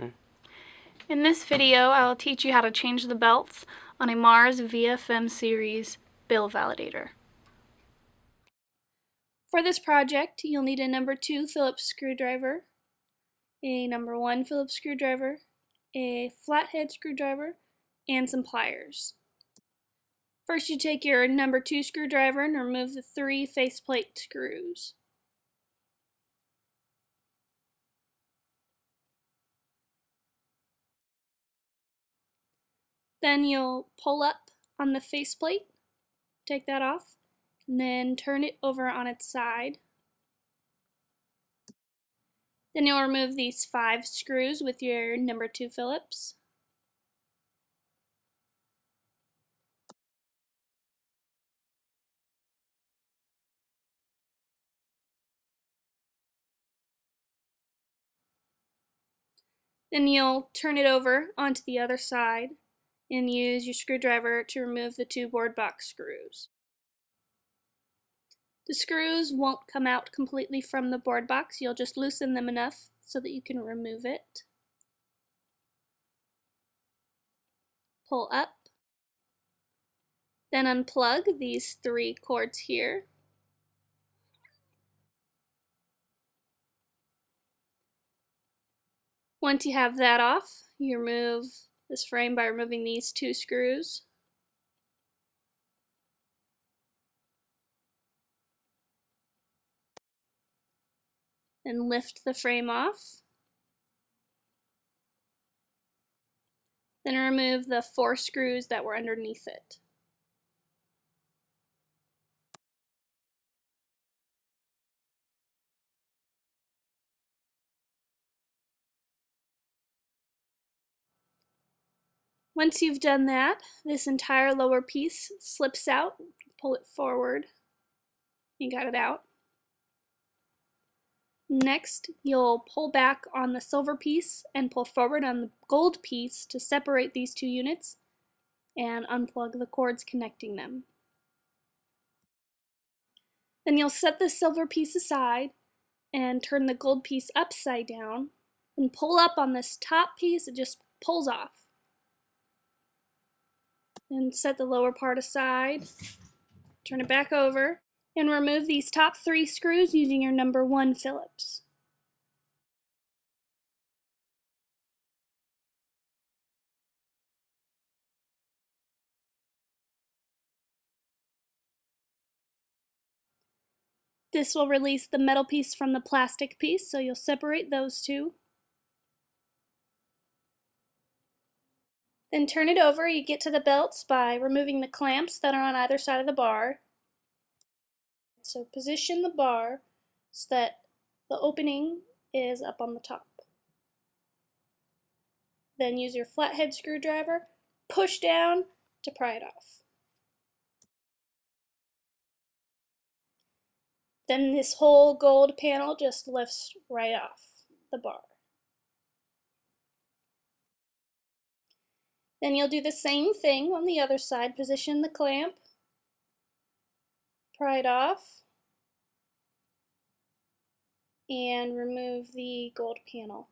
In this video, I will teach you how to change the belts on a Mars VFM series bill validator. For this project, you'll need a number 2 Phillips screwdriver, a number 1 Phillips screwdriver, a flathead screwdriver, and some pliers. First, you take your number 2 screwdriver and remove the 3 faceplate screws. Then you'll pull up on the faceplate, take that off, and then turn it over on its side. Then you'll remove these 5 screws with your number 2 Phillips. Then you'll turn it over onto the other side and use your screwdriver to remove the 2 board box screws. The screws won't come out completely from the board box. You'll just loosen them enough so that you can remove it. Pull up. Then unplug these 3 cords here. Once you have that off, you remove this frame by removing these 2 screws. Then lift the frame off. Then remove the 4 screws that were underneath it. Once you've done that, this entire lower piece slips out. Pull it forward. You got it out. Next, you'll pull back on the silver piece and pull forward on the gold piece to separate these 2 units and unplug the cords connecting them. Then you'll set the silver piece aside and turn the gold piece upside down and pull up on this top piece. It just pulls off. And set the lower part aside, turn it back over, and remove these top 3 screws using your number 1 Phillips. This will release the metal piece from the plastic piece, so you'll separate those 2. Then turn it over. You get to the belts by removing the clamps that are on either side of the bar. So position the bar so that the opening is up on the top. Then use your flathead screwdriver, push down to pry it off. Then this whole gold panel just lifts right off the bar. Then you'll do the same thing on the other side. Position the clamp, pry it off, and remove the gold panel.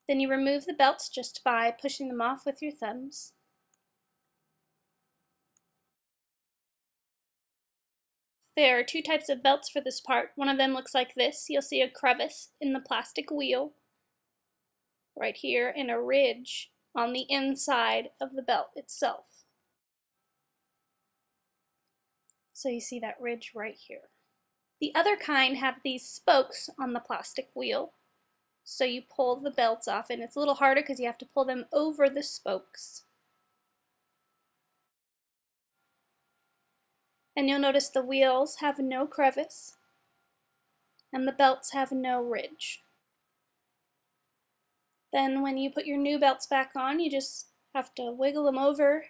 Then you remove the belts just by pushing them off with your thumbs. There are 2 types of belts for this part. One of them looks like this. You'll see a crevice in the plastic wheel right here and a ridge on the inside of the belt itself. So you see that ridge right here. The other kind have these spokes on the plastic wheel. So you pull the belts off, and it's a little harder because you have to pull them over the spokes. And you'll notice the wheels have no crevice and the belts have no ridge. Then when you put your new belts back on, you just have to wiggle them over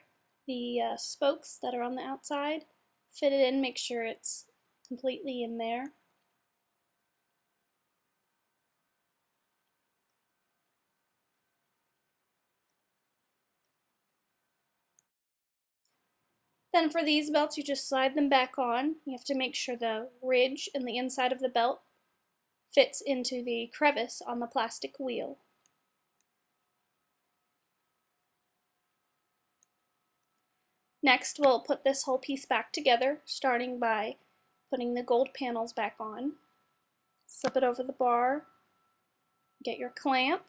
the spokes that are on the outside, fit it in, make sure it's completely in there. Then for these belts, you just slide them back on. You have to make sure the ridge and the inside of the belt fits into the crevice on the plastic wheel. Next, we'll put this whole piece back together, starting by putting the gold panels back on. Slip it over the bar, get your clamp,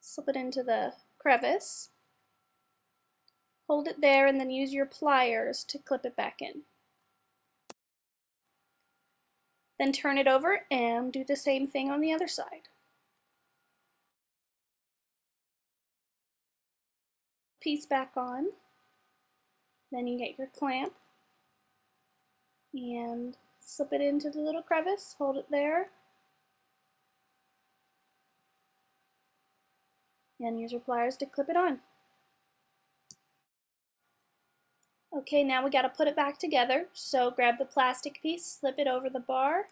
slip it into the crevice, hold it there, and then use your pliers to clip it back in. Then turn it over and do the same thing on the other side. Piece back on, then you get your clamp and slip it into the little crevice, hold it there, and use your pliers to clip it on. Okay, now we got to put it back together, so grab the plastic piece, slip it over the bar,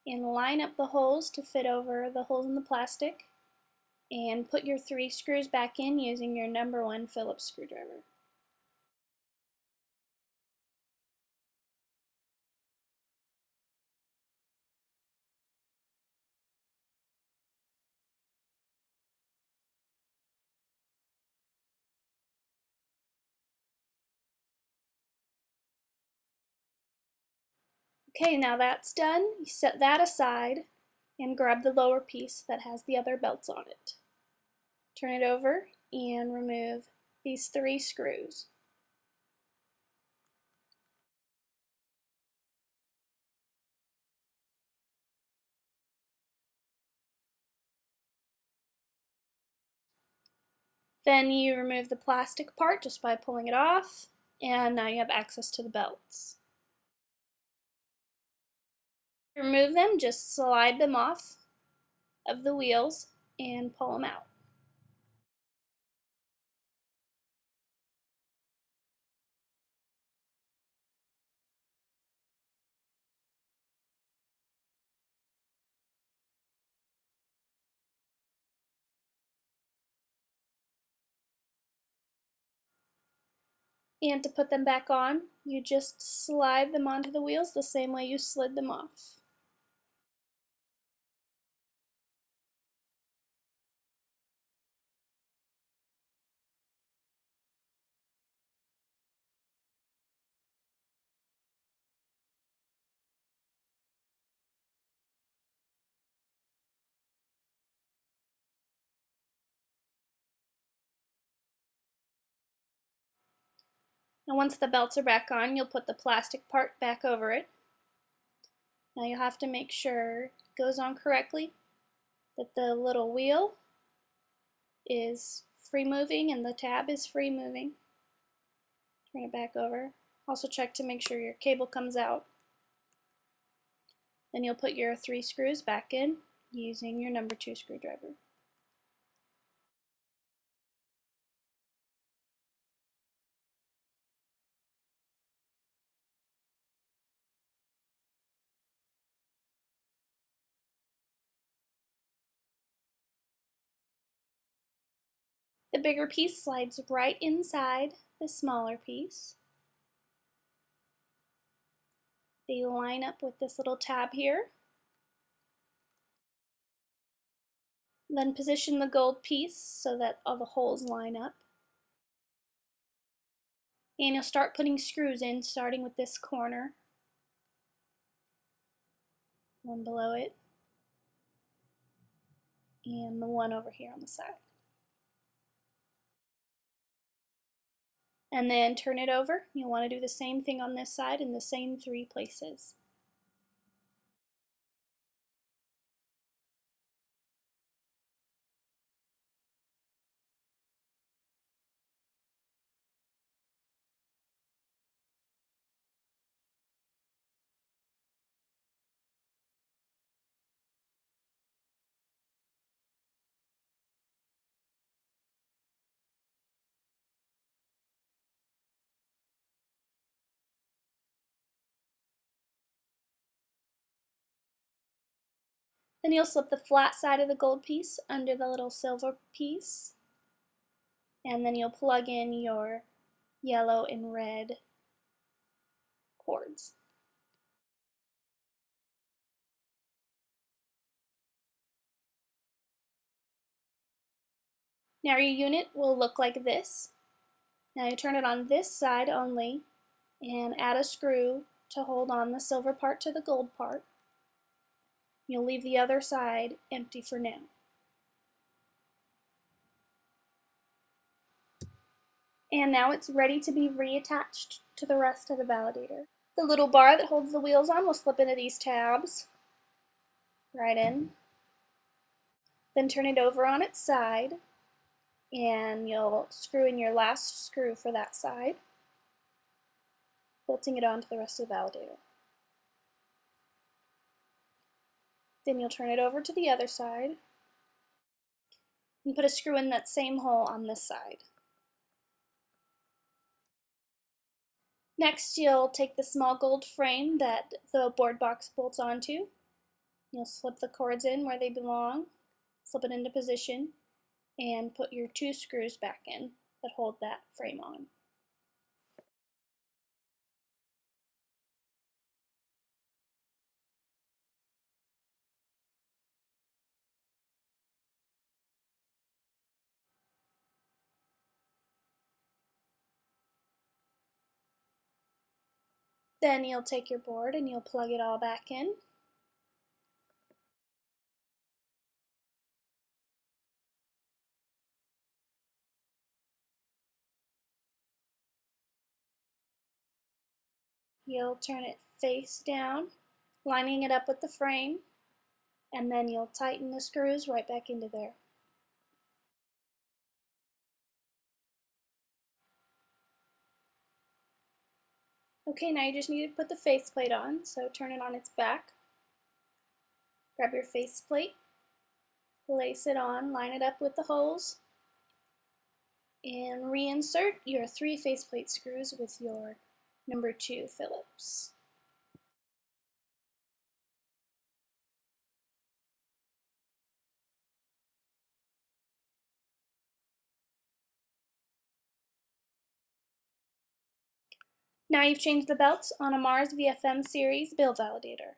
and line up the holes to fit over the holes in the plastic, and put your 3 screws back in using your number 1 Phillips screwdriver. Okay, now that's done. You set that aside and grab the lower piece that has the other belts on it. Turn it over and remove these 3 screws. Then you remove the plastic part just by pulling it off, and now you have access to the belts. To remove them, just slide them off of the wheels and pull them out. And to put them back on, you just slide them onto the wheels the same way you slid them off. Now once the belts are back on, you'll put the plastic part back over it. Now you'll have to make sure it goes on correctly, that the little wheel is free moving and the tab is free moving. Turn it back over. Also check to make sure your cable comes out. Then you'll put your 3 screws back in using your number 2 screwdriver. The bigger piece slides right inside the smaller piece. They line up with this little tab here. Then position the gold piece so that all the holes line up. And you'll start putting screws in, starting with this corner. One below it. And the one over here on the side. And then turn it over. You'll want to do the same thing on this side in the same 3 places. Then you'll slip the flat side of the gold piece under the little silver piece, and then you'll plug in your yellow and red cords. Now your unit will look like this. Now you turn it on this side only and add a screw to hold on the silver part to the gold part. You'll leave the other side empty for now. And now it's ready to be reattached to the rest of the validator. The little bar that holds the wheels on will slip into these tabs, right in. Then turn it over on its side, and you'll screw in your last screw for that side, bolting it onto the rest of the validator. Then you'll turn it over to the other side, and put a screw in that same hole on this side. Next, you'll take the small gold frame that the board box bolts onto. You'll slip the cords in where they belong, slip it into position, and put your 2 screws back in that hold that frame on. Then you'll take your board and you'll plug it all back in. You'll turn it face down, lining it up with the frame, and then you'll tighten the screws right back into there. Okay, now you just need to put the faceplate on, so turn it on its back. Grab your faceplate, place it on, line it up with the holes, and reinsert your 3 faceplate screws with your number 2 Phillips. Now you've changed the belts on a Mars VFM series build validator.